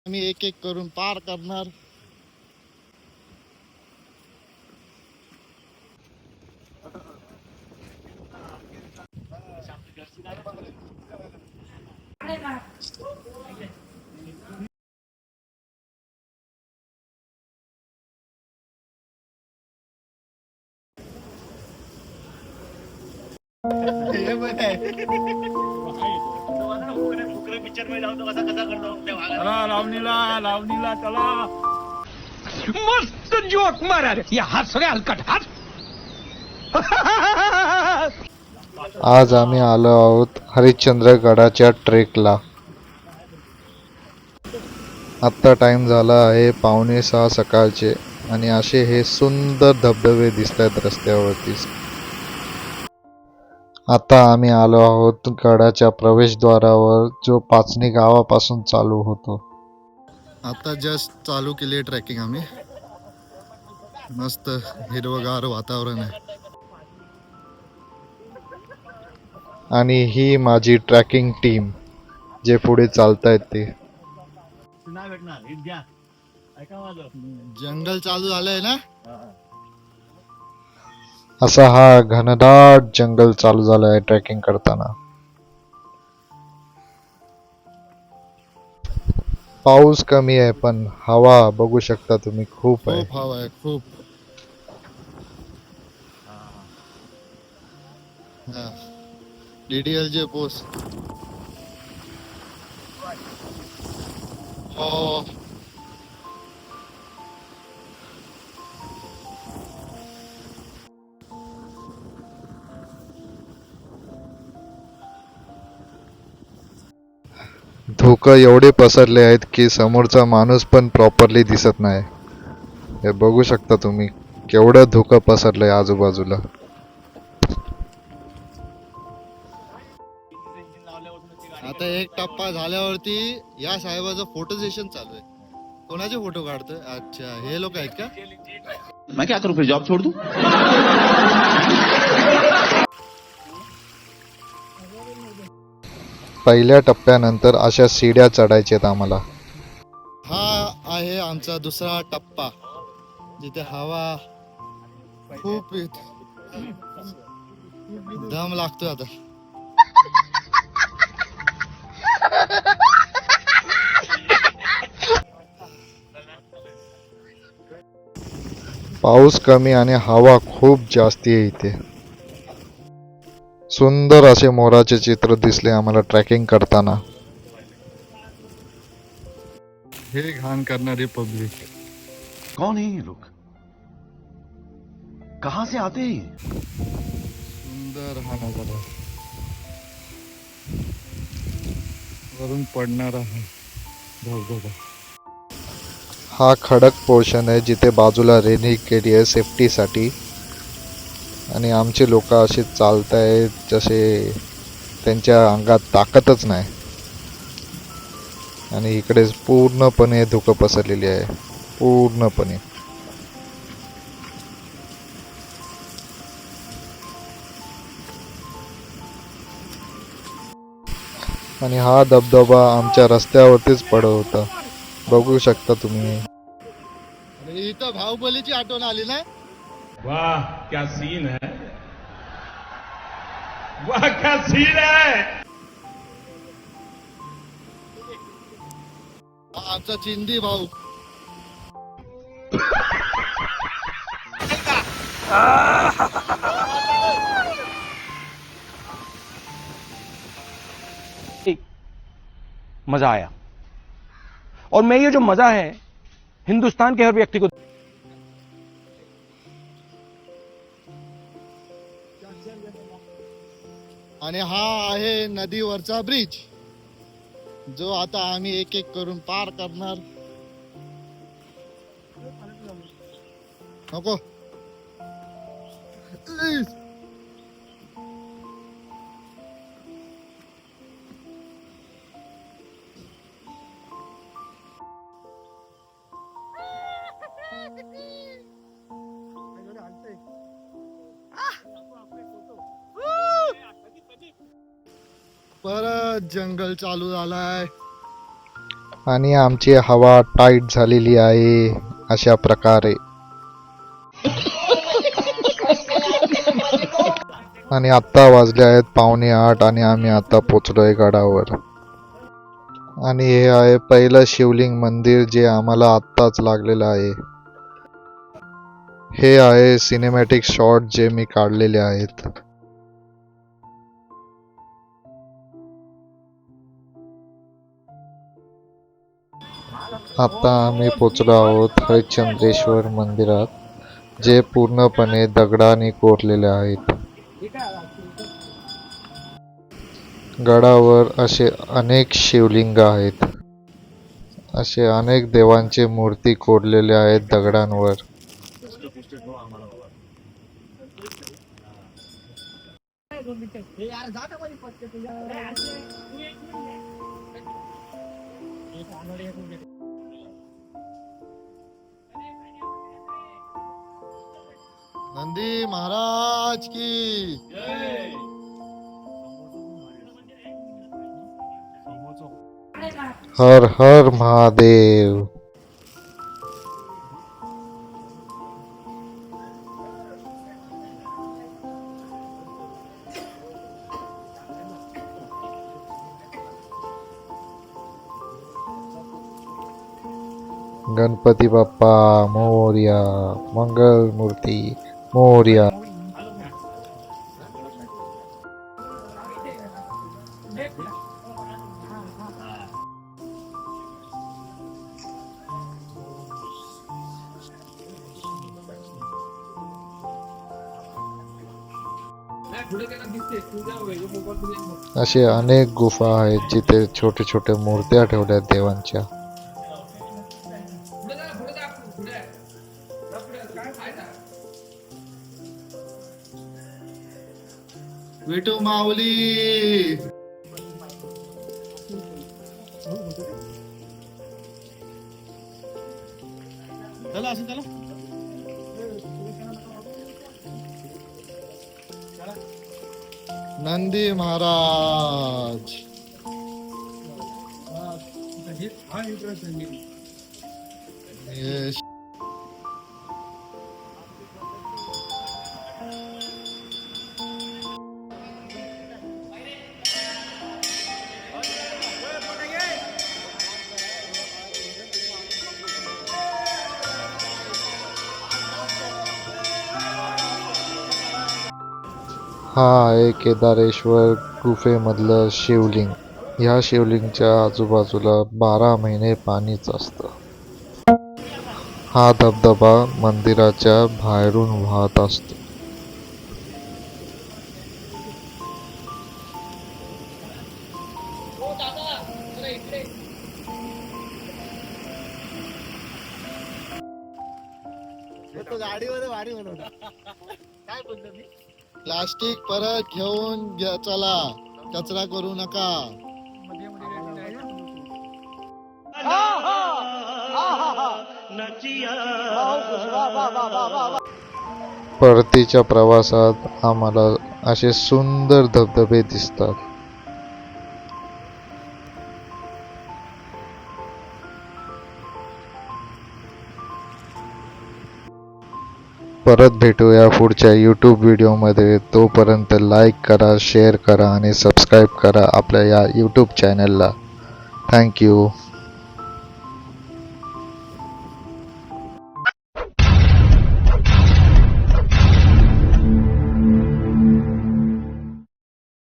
आम्ही एक एक करून पार करणार. हे पण आहे. लावणीला चला. मस्त जोक मारा रे. या हस रे हलकट हस. आज आम्ही आलो आहोत हरिश्चंद्रगडाच्या ट्रेकला. आत्ता टाइम झाला आहे 5:45 सकाळचे आणि असे हे सुंदर धबधबे दिसत आहेत रस्त्यावरती. आता आम्ही आलो आहोत गडाच्या प्रवेशद्वारावर, जो पाचणी गावापासून चालू होतो. आता जस्ट चालू केली ट्रेकिंग आम्ही. मस्त हिरवगार वातावरण आहे. आणि ही माझी ट्रॅकिंग टीम, जे पुढे चालतायत ते. जंगल चालू झालंय ना. असा हा घनदाट जंगल चालू झाला आहे ट्रेकिंग करताना. पाऊस कमी आहे पण हवा बघू शकता तुम्ही खूप आहे. खूप हवा आहे खूप. DDL जे पोस्ट. हो धुकं एवढे पसरले आहेत की समोरचा माणूस पण प्रॉपरली दिसत नाही. हे बघू शकता तुम्ही केवढं धुकं पसरलंय आजूबाजूला. आता एक टप्पा झाल्यावरती या साहेबाचं फोटो सेशन चालू आहे. कोणाचे फोटो काढतोय? अच्छा हे लोक आहेत का? मैं क्या करूं फिर, जॉब छोड़ दूं? पहिल्या टप्प्यानंतर अशा सीड्या चढायच्यात आम्हाला. हा आहे आमचा दुसरा टप्पा, जिथे हवा खूप दम लागतोय आता. पाऊस कमी आणि हवा खूप जास्ती आहे इथे. सुंदर असे मोराचे चित्र दिसले आम्हाला ट्रॅकिंग करताना. हे घाण करणारी पब्लिक. कौन है ये लोग? कहां से आते हैं? सुंदर हा नजारा. वरून पडणारा हा धबधबा. हा खडक पोर्शन आहे जिथे बाजूला रेलिंग केली आहे सेफ्टीसाठी. आणि आमचे लोक असे चालतायत जसे त्यांच्या अंगात ताकदच नाही. आणि इकडे पूर्णपणे धुकं पसरलेली आहे पूर्णपणे. आणि हा धबधबा आमच्या रस्त्यावरतीच पडत होता, बघू शकता तुम्ही. अरे इथं बाहुबलीची आठवण आली ना. वाह क्या सीन है. वाह क्या सीन है. हा आमचा चिंदी भाऊ. मजा आया. और मैं ये जो मजा है हिंदुस्तान के हर व्यक्ति को. आणि हा आहे नदीवरचा ब्रिज, जो आता आम्ही एक एक करून पार करणार. नको परत जंगल चालू झालाय. आणि आमची हवा टाईट झालेली आहे अशा प्रकारे. आणि आत्ता वाजले आहेत 7:45 आणि आम्ही आता पोचलोय गडावर. आणि हे आहे पहिलं शिवलिंग मंदिर जे आम्हाला आत्ताच लागलेलं आहे. हे आहे सिनेमॅटिक शॉट जे मी काढलेले आहेत. आता आम्ही पोचलो आहोत हरिश्चंद्रेश्वर मंदिरात जे पूर्णपणे दगडाने कोरलेले आहेत. गडावर असे अनेक शिवलिंग आहेत. असे अनेक देवांचे मूर्ती कोरलेले आहेत दगडांवर. नंदी महाराज की हर हर महादेव. गणपती बाप्पा मोरया. मंगल मूर्ती मोरया. असे अनेक गुफा आहेत जिथे छोटे छोटे मूर्त्या ठेवल्या देवांच्या. विठू माऊली. चला असं चला. नंदी महाराज. येस. हा आहे केदारेश्वर गुफेमधलं शिवलिंग. ह्या शिवलिंगच्या आजूबाजूला 12 महिने पाणीच असतं. हा धबधबा मंदिराच्या बाहेरून वाहत असतो. गाडीवर भारी बनवलं. काय बोलतो मी. प्लास्टिक परत घेऊन चला. कचरा करू नका. परतीच्या प्रवासात आम्हाला असे सुंदर धबधबे दिसतात. परत भेटूया पुढच्या यूट्यूब व्हिडिओमध्ये. तोपर्यंत लाईक करा, शेअर करा आणि सबस्क्राईब करा आपल्या या यूट्यूब चॅनलला. थँक्यू.